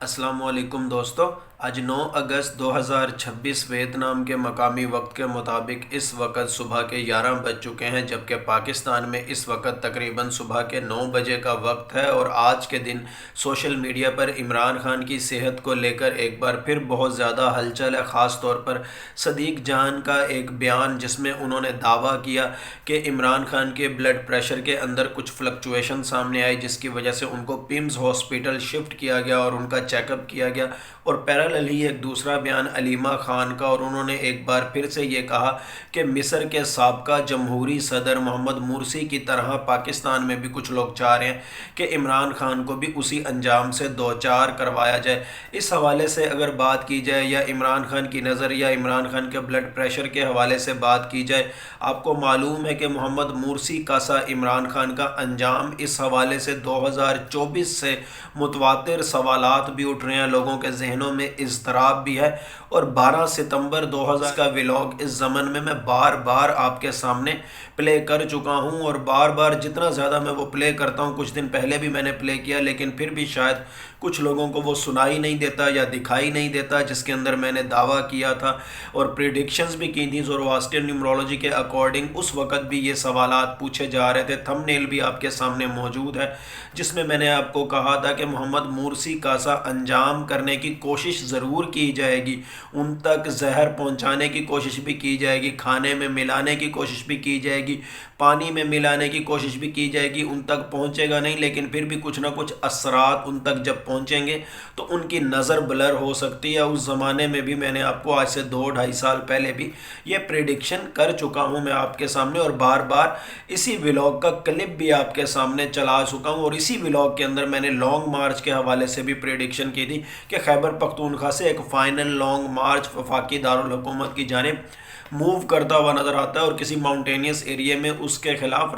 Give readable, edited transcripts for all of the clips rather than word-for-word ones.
السلام علیکم دوستو، آج 9 اگست 2026 ویتنام کے مقامی وقت کے مطابق اس وقت صبح کے 11 بج چکے ہیں، جبکہ پاکستان میں اس وقت تقریباً صبح کے 9 بجے کا وقت ہے۔ اور آج کے دن سوشل میڈیا پر عمران خان کی صحت کو لے کر ایک بار پھر بہت زیادہ ہلچل ہے، خاص طور پر صدیق جان کا ایک بیان جس میں انہوں نے دعویٰ کیا کہ عمران خان کے بلڈ پریشر کے اندر کچھ فلکچویشن سامنے آئی، جس کی وجہ سے ان کو پیمز ہاسپٹل شفٹ کیا گیا اور ان کا چیک اپ کیا گیا۔ اور پیرالل ہی ایک دوسرا بیان علیمہ خان کا، اور انہوں نے ایک بار پھر سے یہ کہا کہ مصر کے سابقہ جمہوری صدر محمد مرسی کی طرح پاکستان میں بھی کچھ لوگ چاہ رہے ہیں کہ عمران خان کو بھی اسی انجام سے دوچار کروایا جائے۔ اس حوالے سے اگر بات کی جائے یا عمران خان کی نظر یا عمران خان کے بلڈ پریشر کے حوالے سے بات کی جائے، آپ کو معلوم ہے کہ محمد مرسی کا سا عمران خان کا انجام، اس حوالے سے 2024 سے متواتر سوالات بھی اٹھ رہے ہیں، لوگوں کے ذہنوں میں اضطراب بھی ہے۔ اور 12 ستمبر 2000 کا ولاگ اس ضمن میں بار بار آپ کے سامنے پلے کر چکا ہوں، اور بار بار جتنا زیادہ میں وہ پلے کرتا ہوں، کچھ دن پہلے بھی میں نے پلے کیا، لیکن پھر بھی شاید کچھ لوگوں کو وہ سنائی نہیں دیتا یا دکھائی نہیں دیتا، جس کے اندر میں نے دعویٰ کیا تھا اور پریڈکشنز بھی کی تھیں زورواسٹرین نیومرولوجی کے اکارڈنگ۔ اس وقت بھی یہ سوالات پوچھے جا رہے تھے، تھم نیل بھی آپ کے سامنے موجود ہے، جس میں میں نے آپ کو کہا تھا کہ محمد مرسی کا سا انجام کرنے کی کوشش ضرور کی جائے گی، ان تک زہر پہنچانے کی کوشش بھی کی جائے گی، کھانے میں ملانے کی کوشش بھی کی جائے گی، پانی میں ملانے کی کوشش بھی کی جائے گی، ان تک پہنچے گا نہیں، لیکن پھر بھی کچھ نہ کچھ اثرات ان تک جب پہنچیں گے تو ان کی نظر بلر ہو سکتی ہے۔ اس زمانے میں بھی میں نے آپ کو آج سے 2-2.5 سال پہلے بھی یہ پریڈکشن کر چکا ہوں میں آپ کے سامنے، اور بار بار اسی ولاگ کا کلپ بھی آپ کے سامنے چلا چکا ہوں، اور اسی ولاگ کے اندر میں نے لانگ مارچ کے حوالے سے بھی پریڈکشن کی تھی کہ خیبر پختونخوا سے ایک فائنل لانگ مارچ وفاقی دارالحکومت کی جانب موو کرتا ہوا نظر آتا ہے، اور کسی ماؤنٹینیس ایریے میں اس کے خلاف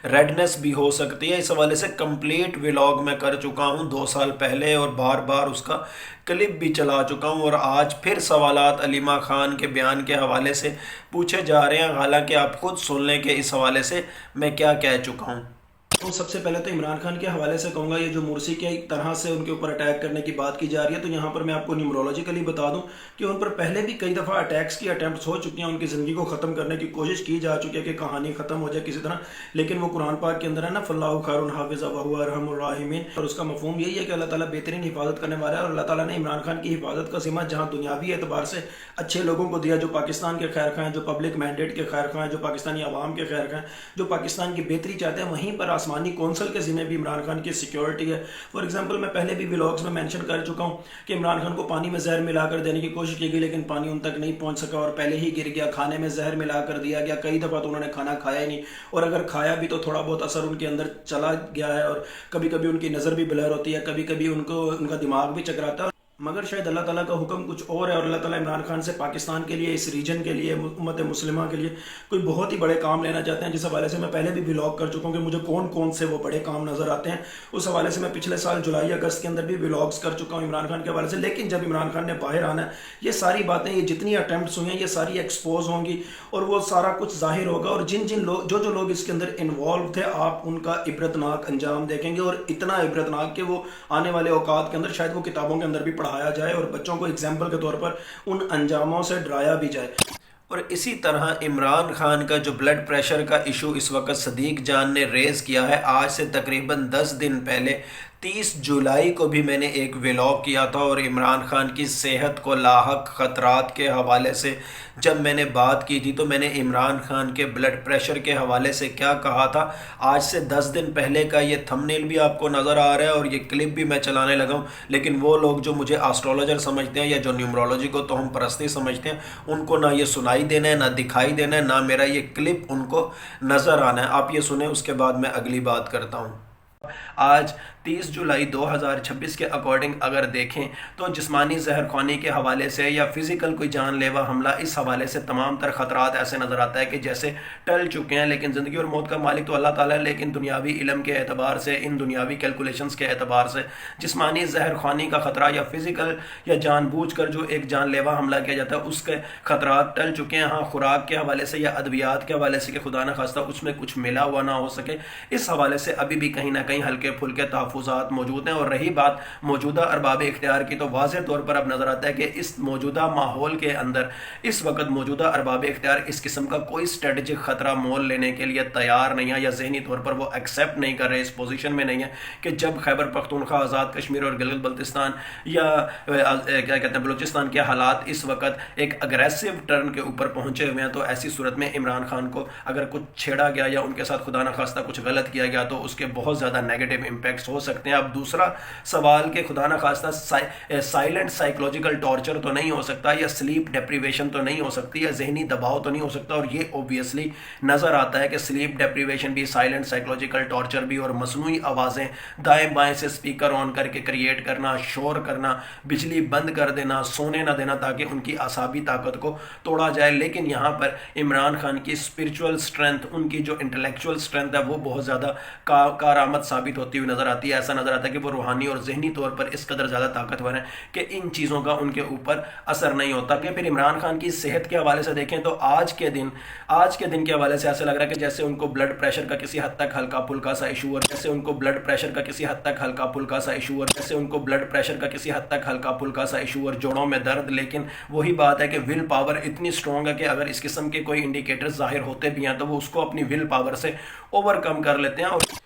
ریڈنس بھی ہو سکتی ہے۔ اس حوالے سے کمپلیٹ ولاگ میں کر چکا ہوں 2 سال پہلے، اور بار بار اس کا کلپ بھی چلا چکا ہوں، اور آج پھر سوالات علیمہ خان کے بیان کے حوالے سے پوچھے جا رہے ہیں، حالانکہ آپ خود سن لیں کہ اس حوالے سے میں کیا کہہ چکا ہوں۔ تو سب سے پہلے تو عمران خان کے حوالے سے کہوں گا، یہ جو مرسی کے ایک طرح سے ان کے اوپر اٹیک کرنے کی بات کی جا رہی ہے، تو یہاں پر میں آپ کو نیورولوجیکلی بتا دوں کہ ان پر پہلے بھی کئی دفعہ اٹیکس کی اٹیمپٹس ہو چکی ہیں، ان کی زندگی کو ختم کرنے کی کوشش کی جا چکی ہے کہ کہانی ختم ہو جائے کسی طرح، لیکن وہ قرآن پاک کے اندر ہے نا، فاللہ خیر حافظ وہو ارحم الراحمین، اور اس کا مفہوم یہی ہے کہ اللہ تعالیٰ بہترین حفاظت کرنے والا ہے، اور اللہ تعالیٰ نے عمران خان کی حفاظت کا ذمہ جہاں دنیاوی اعتبار سے اچھے لوگوں کو دیا، جو پاکستان کے خیر خواہ ہیں، جو پبلک مینڈیٹ کے خیر خواہ ہیں، جو پاکستانی عوام کے خیر خواہ ہیں، جو پاکستان کی بہتری چاہتے ہیں، وہیں پر آسمانی کونسل کے ذمہ بھی عمران خان کی سیکیورٹی ہے۔ فار ایگزامپل میں پہلے بھی ولاگز میں مینشن کر چکا ہوں کہ عمران خان کو پانی میں زہر ملا کر دینے کی کوشش کی گئی، لیکن پانی ان تک نہیں پہنچ سکا اور پہلے ہی گر گیا، کھانے میں زہر ملا کر دیا گیا، کئی دفعہ تو انہوں نے کھانا کھایا ہی نہیں، اور اگر کھایا بھی تو تھوڑا بہت اثر ان کے اندر چلا گیا ہے، اور کبھی کبھی ان کی نظر بھی بلر ہوتی ہے، کبھی کبھی ان کا دماغ بھی چکراتا ہے، مگر شاید اللہ تعالیٰ کا حکم کچھ اور ہے، اور اللہ تعالیٰ عمران خان سے پاکستان کے لیے، اس ریجن کے لیے، امت مسلمہ کے لیے کوئی بہت ہی بڑے کام لینا چاہتے ہیں، جس حوالے سے میں پہلے بھی ولاگ کر چکا ہوں کہ مجھے کون کون سے وہ بڑے کام نظر آتے ہیں۔ اس حوالے سے میں پچھلے سال جولائی اگست کے اندر بھی ولاگز کر چکا ہوں عمران خان کے حوالے سے، لیکن جب عمران خان نے باہر آنا ہے، یہ ساری باتیں، یہ جتنی اٹیمپٹس ہوئی ہیں، یہ ساری ایکسپوز ہوں گی، اور وہ سارا کچھ ظاہر ہوگا، اور جن لوگ جو لوگ اس کے اندر انوالو تھے، آپ ان کا عبرتناک انجام دیکھیں گے، اور اتنا عبرتناک کہ وہ آنے والے اوقات کے اندر شاید وہ کتابوں کے اندر بھی پڑھایا جائے، اور بچوں کو ایگزامپل کے طور پر ان انجاموں سے ڈرایا بھی جائے۔ اور اسی طرح عمران خان کا جو بلڈ پریشر کا ایشو اس وقت صدیق جان نے ریز کیا ہے، آج سے تقریباً 10 دن پہلے 30 جولائی کو بھی میں نے ایک ولاگ کیا تھا، اور عمران خان کی صحت کو لاحق خطرات کے حوالے سے جب میں نے بات کی تھی، تو میں نے عمران خان کے بلڈ پریشر کے حوالے سے کیا کہا تھا۔ آج سے 10 دن پہلے کا یہ تھمبنیل بھی آپ کو نظر آ رہا ہے، اور یہ کلپ بھی میں چلانے لگا ہوں، لیکن وہ لوگ جو مجھے آسٹرولوجر سمجھتے ہیں یا جو نیومرولوجی کو توہم پرستی سمجھتے ہیں، ان کو نہ یہ سنائی دینا ہے، نہ دکھائی دینا ہے، نہ میرا یہ کلپ ان کو نظر آنا ہے۔ آپ یہ سنیں، اس کے بعد میں اگلی بات کرتا ہوں۔ آج 30 جولائی 2026 کے اکارڈنگ اگر دیکھیں تو جسمانی زہر خوانی کے حوالے سے یا فزیکل کوئی جان لیوا حملہ، اس حوالے سے تمام تر خطرات ایسے نظر آتا ہے کہ جیسے ٹل چکے ہیں، لیکن زندگی اور موت کا مالک تو اللہ تعالیٰ ہے، لیکن دنیاوی علم کے اعتبار سے، ان دنیاوی کیلکولیشنز کے اعتبار سے جسمانی زہر خوانی کا خطرہ یا فزیکل یا جان بوجھ کر جو ایک جان لیوا حملہ کیا جاتا ہے، اس کے خطرات ٹل چکے ہیں۔ ہاں، خوراک کے حوالے سے یا ادویات کے حوالے سے کہ خدا نخواستہ اس میں کچھ ملا ہوا نہ ہو سکے، اس حوالے سے ابھی بھی کہیں نہ کہیں ہلکے پھلکے تحفظ تحفظات موجود ہیں. اور رہی بات موجودہ ارباب اختیار کی تو واضح طور پر اب نظر آتا ہے کہ اس موجودہ ماحول کے اندر اس وقت موجودہ ارباب اختیار اس قسم کا کوئی اسٹریٹجک خطرہ مول لینے کے لیے تیار نہیں ہے یا ذہنی طور پر وہ ایکسیپٹ نہیں کر رہے, اس پوزیشن میں نہیں ہے کہ جب خیبر پختونخوا, آزاد کشمیر اور گلگت بلتستان یا کیا کہتے ہیں بلوچستان کے حالات اس وقت ایک اگریسو ٹرن کے اوپر پہنچے ہوئے ہیں, تو ایسی صورت میں عمران خان کو اگر کچھ چھیڑا گیا یا ان کے ساتھ خدا نخواستہ کچھ غلط کیا گیا تو اس کے بہت زیادہ نیگیٹو امپیکٹس ہو سکتے ہیں. اب دوسرا سوال کہ خدا نخواستہ سائلنٹ سائیکولوجیکل ٹارچر تو نہیں ہو سکتا, یا سلیپ ڈیپریویشن تو نہیں ہو سکتی, یا ذہنی دباؤ تو نہیں ہو سکتا, اور یہ اوبویسلی نظر آتا ہے کہ سلیپ ڈیپریویشن بھی, سائلنٹ سائیکولوجیکل ٹارچر بھی, اور مصنوعی آوازیں دائیں بائیں سے اسپیکر آن کر کے کریٹ کرنا, شور کرنا, بجلی بند کر دینا, سونے نہ دینا تاکہ ان کی اعصابی طاقت کو توڑا جائے. لیکن یہاں پر عمران خان کی اسپرچول سٹرینتھ, ان کی جو انٹلیکچوئل سٹرینتھ ہے وہ بہت زیادہ کارآمد ثابت ہوتی ہوئی نظر آتی ہے. ایسا نظر آتا ہے کہ وہ روحانی اور ذہنی طور پر اس قدر زیادہ طاقتور ہیں کہ ان چیزوں کا ان کے اوپر اثر نہیں ہوتا. پھر عمران خان کی صحت کے حوالے سے دیکھیں تو آج کے دن کے حوالے سے ایسا لگ رہا ہے کہ جیسے ان کو بلڈ پریشر کا کسی حد تک ہلکا پھلکا سا ایشو ہے, جیسے ان کو بلڈ پریشر کا کسی حد تک ہلکا پھلکا سا ایشو ہے, جیسے ان کو بلڈ پریشر کا کسی حد تک ہلکا پھلکا سا ایشو اور جوڑوں میں درد. لیکن وہی بات ہے کہ ول پاور اتنی اسٹرانگ ہے کہ اگر اس قسم کے کوئی انڈیکیٹر ظاہر ہوتے بھی ہیں تو وہ اس کو اپنی ول پاور سے اوور کم کر لیتے ہیں. اور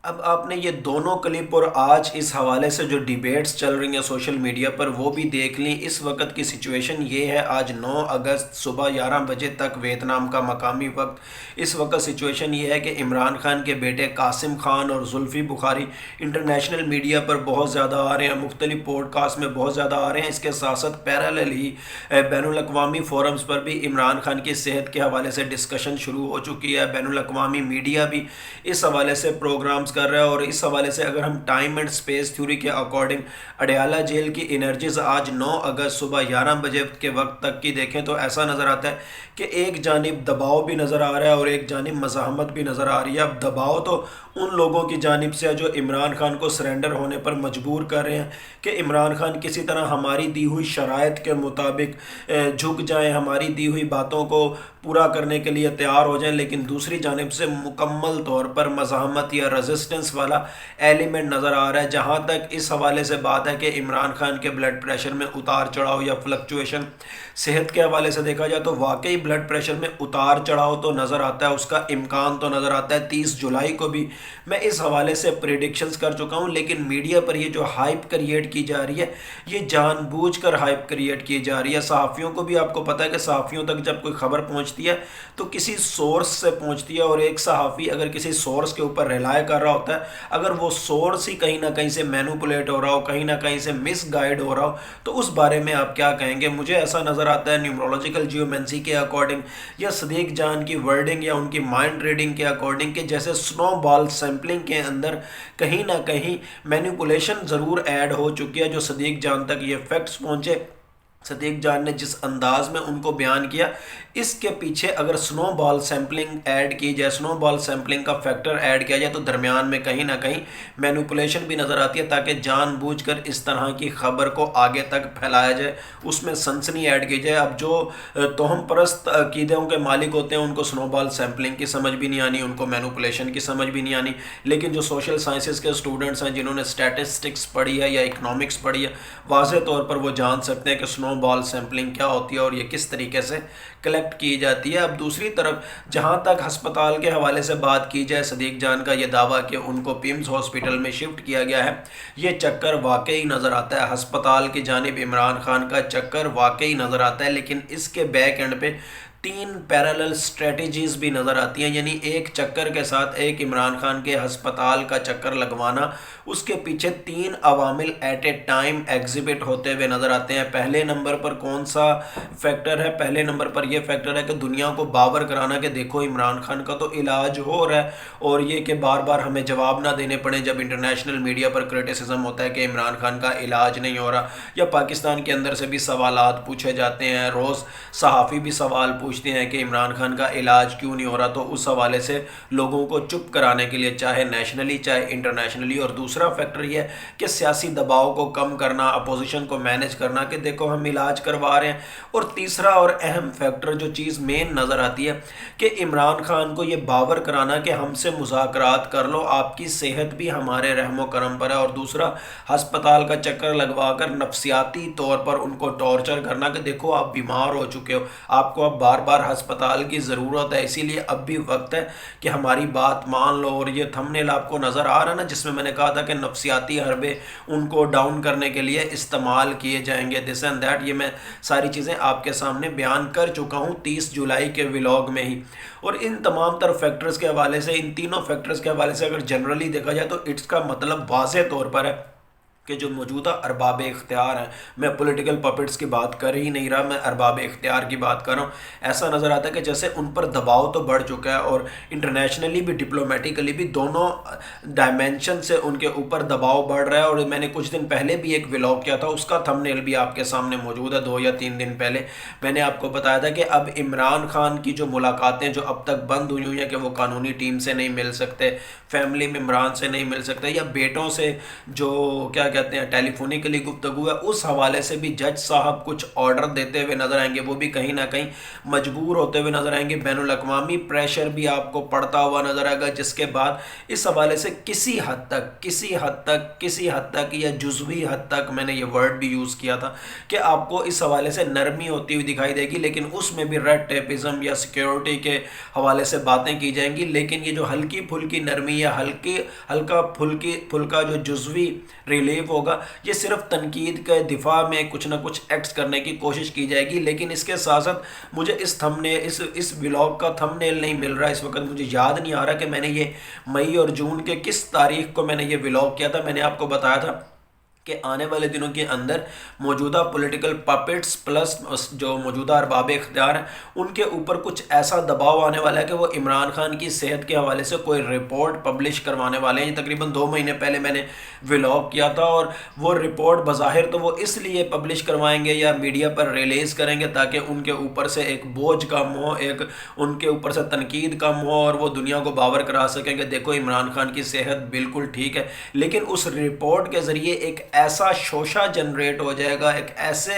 اب آپ نے یہ دونوں کلپ اور آج اس حوالے سے جو ڈیبیٹس چل رہی ہیں سوشل میڈیا پر وہ بھی دیکھ لیں. اس وقت کی سچویشن یہ ہے, آج 9 اگست صبح 11 بجے تک ویتنام کا مقامی وقت, اس وقت سچویشن یہ ہے کہ عمران خان کے بیٹے قاسم خان اور زلفی بخاری انٹرنیشنل میڈیا پر بہت زیادہ آ رہے ہیں, مختلف پوڈ کاسٹ میں بہت زیادہ آ رہے ہیں. اس کے ساتھ ساتھ پیرالل ہی بین الاقوامی فورمز پر بھی عمران خان کی صحت کے حوالے سے ڈسکشن شروع ہو چکی ہے. بین الاقوامی میڈیا بھی اس حوالے سے پروگرامز کر رہا ہے. اور اس حوالے سے اگر ہم ٹائم اینڈ سپیس تھیوری کے اکارڈنگ اڈیالہ جیل کی انرجیز آج 9 اگست صبح 11 بجے کے وقت تک کی دیکھیں تو ایسا نظر آتا ہے کہ ایک جانب دباؤ بھی نظر آ رہا ہے اور ایک جانب مزاحمت بھی نظر آ رہی ہے. اب دباؤ تو ان لوگوں کی جانب سے ہے جو عمران خان کو سرنڈر ہونے پر مجبور کر رہے ہیں کہ عمران خان کسی طرح ہماری دی ہوئی شرائط کے مطابق جھک جائیں, ہماری دی ہوئی باتوں کو پورا کرنے کے لیے تیار ہو جائیں. لیکن دوسری جانب سے مکمل طور پر مزاحمت یا ریزسٹنس والا ایلیمنٹ نظر آ رہا ہے. جہاں تک اس حوالے سے بات ہے کہ عمران خان کے بلڈ پریشر میں اتار چڑھاؤ یا فلکچویشن صحت کے حوالے سے دیکھا جائے تو واقعی بلڈ پریشر میں اتار چڑھاؤ تو نظر آتا ہے, اس کا امکان تو نظر آتا ہے. 30 جولائی کو بھی میں اس حوالے سے پریڈکشنز کر چکا ہوں. لیکن میڈیا پر یہ جو ہائپ کریٹ کی جا رہی ہے یہ جان بوجھ کر ہائپ کریٹ کی جا رہی ہے. صحافیوں کو بھی آپ کو پتہ ہے کہ صحافیوں تک جب کوئی خبر پہنچتی ہے تو کسی سورس سے پہنچتی ہے, اور ایک صحافی اگر کسی سورس کے اوپر ریلائے کر رہا ہوتا ہے, اگر وہ سورس ہی کہیں نہ کہیں سے مینوپولیٹ ہو رہا ہو, کہیں نہ کہیں سے مس گائیڈ ہو رہا ہو, تو اس بارے میں آپ کیا کہیں گے؟ مجھے ایسا نظر آتا ہے نیومرولوجیکل جیومنسی کے اکارڈنگ یا صدیق جان کی ورڈنگ یا ان کی مائنڈ ریڈنگ کے اکارڈنگ کہ جیسے سنو بال سیمپلنگ کے اندر کہیں نہ کہیں مینیپولیشن ضرور ایڈ ہو چکی ہے. جو صدیق جان تک یہ فیکٹس پہنچے, صدیق جان نے جس انداز میں ان کو بیان کیا, اس کے پیچھے اگر سنو بال سیمپلنگ ایڈ کی جائے, سنو بال سیمپلنگ کا فیکٹر ایڈ کیا جائے تو درمیان میں کہیں نہ کہیں مینوپولیشن بھی نظر آتی ہے تاکہ جان بوجھ کر اس طرح کی خبر کو آگے تک پھیلایا جائے, اس میں سنسنی ایڈ کی جائے. اب جو توہم پرست عقیدوں کے مالک ہوتے ہیں ان کو سنو بال سیمپلنگ کی سمجھ بھی نہیں آنی, ان کو مینوپولیشن کی سمجھ بھی نہیں آنی. لیکن جو سوشل سائنسز کے اسٹوڈنٹس ہیں جنہوں نے اسٹیٹسٹکس پڑھی ہے یا اکنامکس پڑھی ہے, واضح طور پر وہ جان سکتے ہیں کہ سنو بال سیمپلنگ کیا ہوتی ہے اور یہ کس طریقے سے کلیکٹ کی جاتی ہے. اب دوسری طرف جہاں تک ہسپتال کے حوالے سے بات کی جائے, صدیق جان کا یہ دعویٰ کہ ان کو پیمز ہاسپٹل میں شفٹ کیا گیا ہے, یہ چکر واقعی نظر آتا ہے. ہسپتال کی جانب عمران خان کا چکر واقعی نظر آتا ہے, لیکن اس کے بیک اینڈ پہ 3 پیرالل سٹریٹجیز بھی نظر آتی ہیں. یعنی ایک چکر کے ساتھ ایک عمران خان کے ہسپتال کا چکر لگوانا, اس کے پیچھے 3 عوامل ایٹ اے ٹائم ایگزیبٹ ہوتے ہوئے نظر آتے ہیں. پہلے نمبر پر کون سا فیکٹر ہے؟ پہلے نمبر پر یہ فیکٹر ہے کہ دنیا کو باور کرانا کہ دیکھو عمران خان کا تو علاج ہو رہا ہے, اور یہ کہ بار بار ہمیں جواب نہ دینے پڑے جب انٹرنیشنل میڈیا پر کرٹیسزم ہوتا ہے کہ عمران خان کا علاج نہیں ہو رہا, یا پاکستان کے اندر سے بھی سوالات پوچھے جاتے ہیں, روز صحافی بھی سوال پوچھ پوچھتے ہیں کہ عمران خان کا علاج کیوں نہیں ہو رہا، تو اس حوالے سے لوگوں کو چپ کرانے کے لیے چاہے نیشنلی چاہے انٹرنیشنلی، اور دوسرا فیکٹر یہ ہے کہ سیاسی دباؤ کو کم کرنا، اپوزیشن کو مینج کرنا کہ دیکھو ہم علاج کروا رہے ہیں، اور تیسرا اور اہم فیکٹر جو چیز مین نظر آتی ہے کہ عمران خان کو یہ باور کرانا کہ ہم سے مذاکرات کر لو، آپ کی صحت بھی ہمارے رحم و کرم پر ہے، اور دوسرا ہسپتال کا چکر لگوا کر نفسیاتی طور پر ان کو ٹارچر کرنا کہ دیکھو آپ بیمار ہو چکے ہو، آپ کو اب بار بار ہسپتال کی ضرورت ہے، اسی لیے اب بھی وقت ہے کہ ہماری بات مان لو۔ اور یہ تھم نیل آپ کو نظر آ رہا ہے نا، جس میں نے کہا تھا کہ نفسیاتی حربے ان کو ڈاؤن کرنے کے لیے استعمال کیے جائیں گے، دس اینڈ دیٹ، یہ میں ساری چیزیں آپ کے سامنے بیان کر چکا ہوں 30 جولائی کے ولاگ میں ہی۔ اور ان تمام تر فیکٹرز کے حوالے سے، ان تینوں فیکٹرز کے حوالے سے اگر جنرلی دیکھا جائے تو اس کا مطلب واضح طور پر ہے کہ جو موجودہ ارباب اختیار ہیں، میں پولیٹیکل پپٹس کی بات کر ہی نہیں رہا، میں ارباب اختیار کی بات کر رہا ہوں، ایسا نظر آتا ہے کہ جیسے ان پر دباؤ تو بڑھ چکا ہے، اور انٹرنیشنلی بھی ڈپلومیٹیکلی بھی دونوں ڈائمینشن سے ان کے اوپر دباؤ بڑھ رہا ہے۔ اور میں نے کچھ دن پہلے بھی ایک ولاگ کیا تھا، اس کا تھم نیل بھی آپ کے سامنے موجود ہے، 2 یا 3 دن پہلے میں نے آپ کو بتایا تھا کہ اب عمران خان کی جو ملاقاتیں جو اب تک بند ہوئی ہیں کہ وہ قانونی ٹیم سے نہیں مل سکتے، فیملی ممبران سے نہیں مل سکتے، یا بیٹوں سے جو کیا کہتے ہیں ٹیلی فونیکلی گفتگو ہے، اس حوالے سے بھی جج صاحب کچھ آرڈر دیتے ہوئے نظر آئیں گے، وہ بھی کہیں نہ کہیں مجبور ہوتے ہوئے نظر آئیں گے، بین الاقوامی پریشر بھی آپ کو پڑتا ہوا نظر آئے گا، جس کے بعد اس حوالے سے کسی حد تک یا جزوی حد تک، میں نے یہ ورڈ بھی یوز کیا تھا کہ آپ کو اس حوالے سے نرمی ہوتی ہوئی دکھائی دے گی، لیکن اس میں بھی ریڈ ٹیپزم یا سیکیورٹی کے حوالے سے باتیں کی جائیں گی، لیکن یہ جو ہلکی پھلکی نرمی یا ہلکا پھلکا جو جزوی ریلیف ہوگا، یہ صرف تنقید کے دفاع میں کچھ نہ کچھ ایکٹس کرنے کی کوشش کی جائے گی۔ لیکن اس کے ساتھ ساتھ مجھے اس ولاگ کا تھم نیل نہیں مل رہا اس وقت، مجھے یاد نہیں آ رہا کہ میں نے یہ مئی اور جون کے کس تاریخ کو میں نے یہ ولاگ کیا تھا۔ میں نے آپ کو بتایا تھا کہ آنے والے دنوں کے اندر موجودہ پولیٹیکل پپٹس پلس جو موجودہ ارباب اختیار ہیں، ان کے اوپر کچھ ایسا دباؤ آنے والا ہے کہ وہ عمران خان کی صحت کے حوالے سے کوئی رپورٹ پبلش کروانے والے ہیں۔ یہ تقریباً 2 مہینے پہلے میں نے ولاگ کیا تھا، اور وہ رپورٹ بظاہر تو وہ اس لیے پبلش کروائیں گے یا میڈیا پر ریلیز کریں گے تاکہ ان کے اوپر سے ایک بوجھ کم ہو، ایک ان کے اوپر سے تنقید کم ہو، اور وہ دنیا کو باور کرا سکیں کہ دیکھو عمران خان کی صحت بالکل ٹھیک ہے۔ لیکن اس رپورٹ کے ذریعے ایک ایسا شوشہ جنریٹ ہو جائے گا، ایک ایسے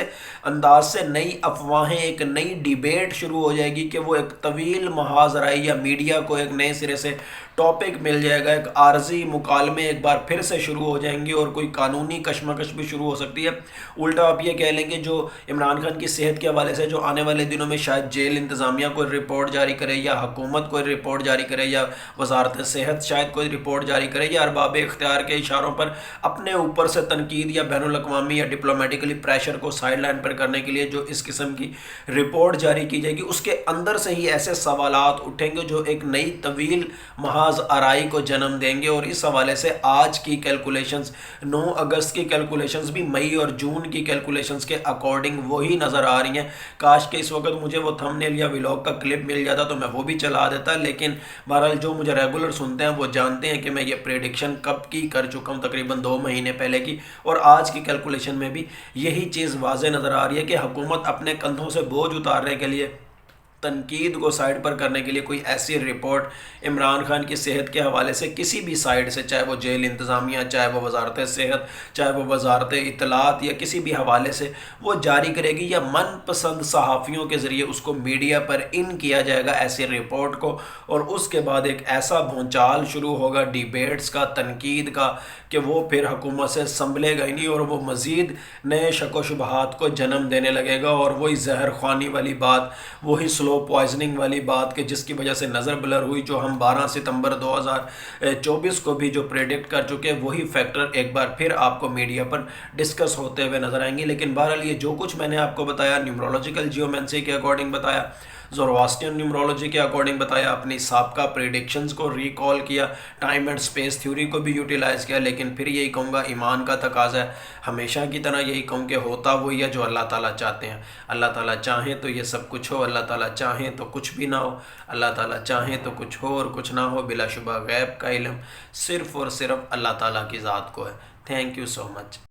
انداز سے نئی افواہیں، ایک نئی ڈیبیٹ شروع ہو جائے گی کہ وہ ایک طویل محاذ رائی یا میڈیا کو ایک نئے سرے سے ٹاپک مل جائے گا، ایک عارضی مکالمے ایک بار پھر سے شروع ہو جائیں گے، اور کوئی قانونی کشمکش بھی شروع ہو سکتی ہے۔ الٹا آپ یہ کہہ لیں گے جو عمران خان کی صحت کے حوالے سے جو آنے والے دنوں میں شاید جیل انتظامیہ کوئی رپورٹ جاری کرے، یا حکومت کوئی رپورٹ جاری کرے، یا وزارت صحت شاید کوئی رپورٹ جاری کرے، یا ارباب اختیار کے اشاروں پر اپنے اوپر سے تنقید یا بین الاقوامی یا ڈپلومیٹیکلی پریشر کو سائڈ لائن پر کرنے کے لیے جو اس قسم کی رپورٹ جاری کی جائے گی، اس کے اندر سے ہی ایسے سوالات اٹھیں گے جو ایک نئی طویل محاذ آرائی کو جنم دیں گے۔ اور اس حوالے سے آج کی کیلکولیشنز، 9 اگست کی کیلکولیشنز بھی مئی اور جون کی کیلکولیشنز کے اکارڈنگ وہی نظر آ رہی ہیں۔ کاش کہ اس وقت مجھے وہ تھم نیل یا ولاگ کا کلپ مل جاتا تو میں وہ بھی چلا دیتا، لیکن بہرحال جو مجھے ریگولر سنتے ہیں وہ جانتے ہیں کہ میں یہ پریڈکشن کب کی کر چکا ہوں، تقریباً 2 مہینے پہلے کی، اور آج کی کیلکولیشن میں بھی یہی چیز واضح نظر آ رہی ہے کہ حکومت اپنے کندھوں سے بوجھ اتارنے کے لیے، تنقید کو سائڈ پر کرنے کے لیے کوئی ایسی رپورٹ عمران خان کی صحت کے حوالے سے کسی بھی سائڈ سے، چاہے وہ جیل انتظامیہ، چاہے وہ وزارت صحت، چاہے وہ وزارت اطلاعات، یا کسی بھی حوالے سے وہ جاری کرے گی، یا من پسند صحافیوں کے ذریعے اس کو میڈیا پر ان کیا جائے گا ایسی رپورٹ کو، اور اس کے بعد ایک ایسا بھونچال شروع ہوگا ڈیبیٹس کا، تنقید کا، کہ وہ پھر حکومت سے سنبھلے گا ہی نہیں، اور وہ مزید نئے شک و شبہات کو جنم دینے لگے گا، اور وہی زہر خوانی والی بات، وہی سلو پوائزننگ والی بات کہ جس کی وجہ سے نظر بلر ہوئی، جو ہم 12 ستمبر 2024 کو بھی جو پریڈکٹ کر چکے، وہی فیکٹر ایک بار پھر آپ کو میڈیا پر ڈسکس ہوتے ہوئے نظر آئیں گے۔ لیکن بہرحال یہ جو کچھ میں نے آپ کو بتایا، نیومرولوجیکل جیومنسی کے اکارڈنگ بتایا، زوراسٹین نیومرولوجی کے اکارڈنگ بتایا، اپنی سابقہ پریڈکشنز کو ریکال کیا، ٹائم اینڈ سپیس تھیوری کو بھی یوٹیلائز کیا، لیکن پھر یہی کہوں گا ایمان کا تقاضا ہے، ہمیشہ کی طرح یہی کہوں کہ ہوتا وہی ہے جو اللہ تعالیٰ چاہتے ہیں۔ اللہ تعالیٰ چاہیں تو یہ سب کچھ ہو، اللہ تعالیٰ چاہیں تو کچھ بھی نہ ہو، اللہ تعالیٰ چاہیں تو کچھ ہو اور کچھ نہ ہو، بلا شبہ غیب کا علم صرف اور صرف اللہ تعالیٰ کی ذات کو ہے۔ Thank you so much.